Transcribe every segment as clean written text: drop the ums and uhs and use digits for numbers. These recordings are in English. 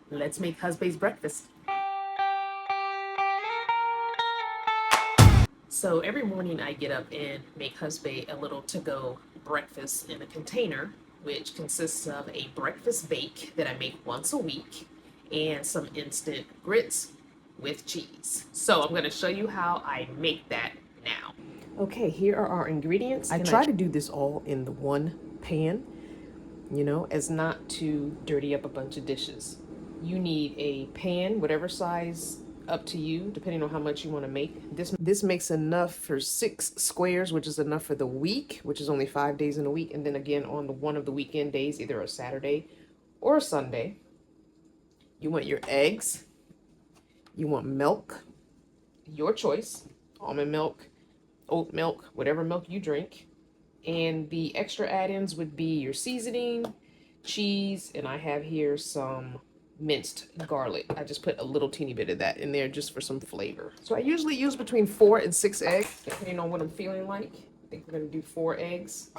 let's make husband's breakfast. So every morning I get up and make husband a little to-go breakfast in a container, which consists of a breakfast bake that I make once a week and some instant grits with cheese. So I'm going to show you how I make that now. Okay, here are our ingredients. I try to do this all in the one pan, you know, as not to dirty up a bunch of dishes. You need a pan, whatever size, up to you, depending on how much you want to make. This makes enough for 6 squares, which is enough for the week, which is only 5 days in a week. And then again, on one of the weekend days, either a Saturday or a Sunday, you want your eggs, you want milk, your choice, almond milk, oat milk, whatever milk you drink. And the extra add-ins would be your seasoning, cheese, and I have here some minced garlic. I just put a little teeny bit of that in there just for some flavor. So I usually use between 4 and 6 eggs, depending on what I'm feeling like. I think we're gonna do 4 eggs.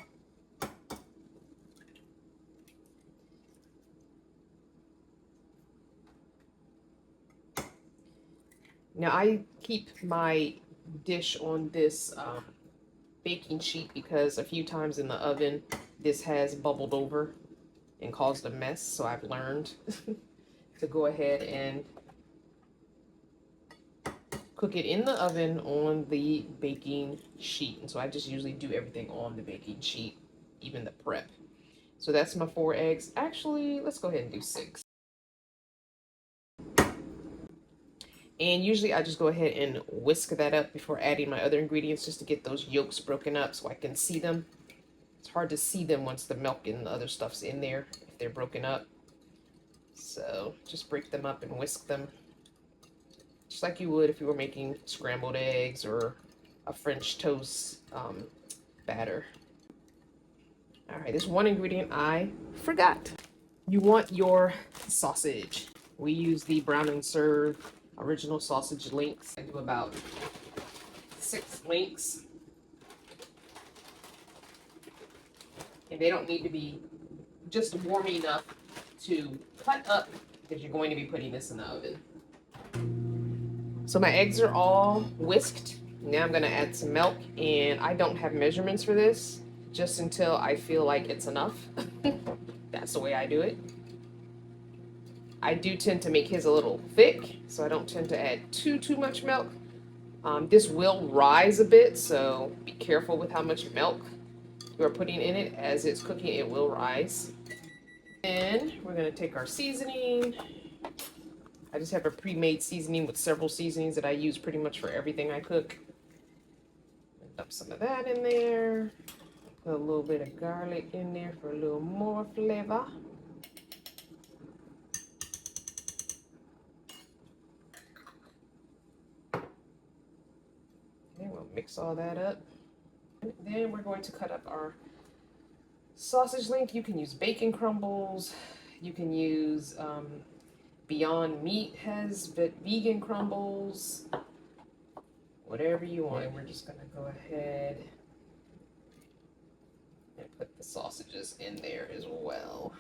Now I keep my dish on this baking sheet because a few times in the oven this has bubbled over and caused a mess, so I've learned to go ahead and cook it in the oven on the baking sheet. And so I just usually do everything on the baking sheet, even the prep. So that's my 4 eggs. Actually, let's go ahead and do 6. And usually I just go ahead and whisk that up before adding my other ingredients just to get those yolks broken up so I can see them. It's hard to see them once the milk and the other stuff's in there if they're broken up. So just break them up and whisk them just like you would if you were making scrambled eggs or a French toast batter. All right, there's one ingredient I forgot. You want your sausage. We use the Brown and Serve original sausage links. I do about 6 links. And they don't need to be just warm enough to cut up because you're going to be putting this in the oven. So my eggs are all whisked. Now I'm gonna add some milk, and I don't have measurements for this, just until I feel like it's enough. That's the way I do it. I do tend to make his a little thick, so I don't tend to add too much milk. This will rise a bit, so be careful with how much milk you are putting in it. As it's cooking, it will rise. Then we're gonna take our seasoning. I just have a pre-made seasoning with several seasonings that I use pretty much for everything I cook. Dump some of that in there. Put a little bit of garlic in there for a little more flavor. Okay, we'll mix all that up. And then we're going to cut up our sausage link. You can use bacon crumbles. You can use Beyond Meat has vegan crumbles. Whatever you want. And we're just gonna go ahead and put the sausages in there as well.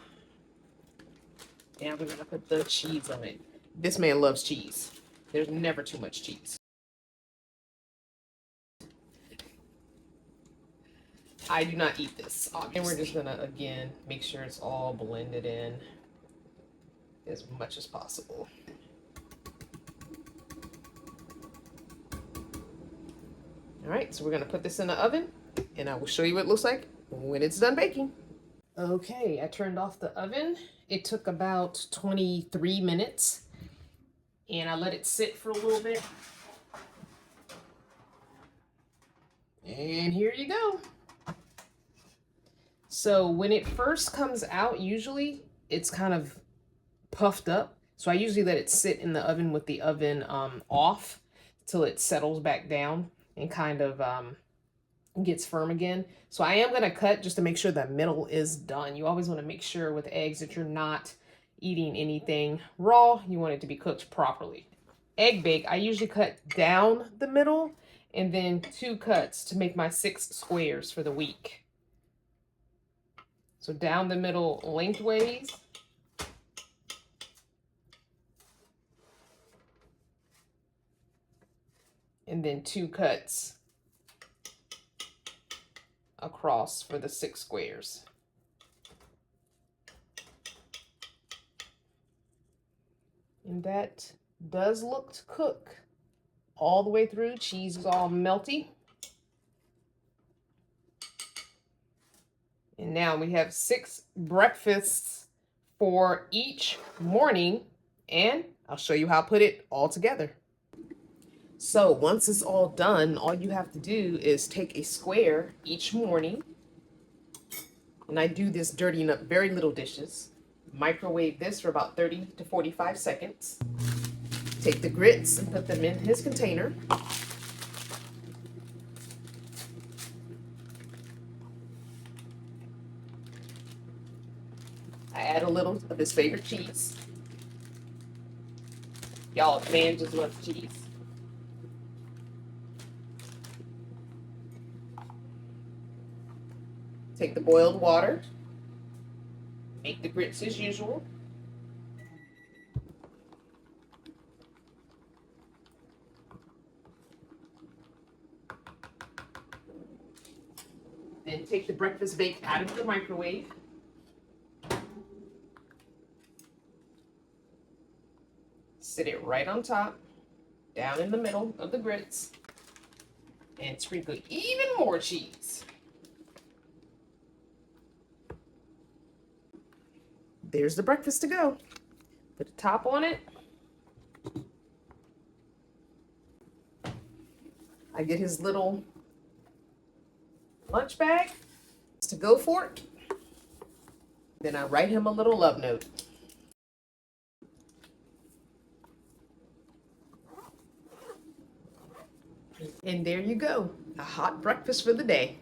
And we're gonna put the cheese on it. This man loves cheese. There's never too much cheese. I do not eat this, obviously. And we're just gonna, again, make sure it's all blended in as much as possible. All right, so we're gonna put this in the oven, and I will show you what it looks like when it's done baking. Okay, I turned off the oven. It took about 23 minutes, and I let it sit for a little bit. And here you go. So when it first comes out, usually it's kind of puffed up. So I usually let it sit in the oven with the oven off till it settles back down and kind of gets firm again. So I am gonna cut just to make sure the middle is done. You always wanna make sure with eggs that you're not eating anything raw. You want it to be cooked properly. Egg bake, I usually cut down the middle and then 2 cuts to make my 6 squares for the week. So down the middle lengthways. and then 2 cuts across for the 6 squares. And that does look to cook all the way through. Cheese is all melty. And now we have 6 breakfasts for each morning, and I'll show you how to put it all together. So once it's all done, all you have to do is take a square each morning, and I do this dirtying up very little dishes. Microwave this for about 30 to 45 seconds. Take the grits and put them in his container. I add a little of his favorite cheese. Y'all, man just loves cheese. Take the boiled water. Make the grits as usual. Then take the breakfast bake out of the microwave. Sit it right on top, down in the middle of the grits, and sprinkle even more cheese. There's the breakfast to go. Put a top on it. I get his little lunch bag to go for it. Then I write him a little love note. And there you go, a hot breakfast for the day.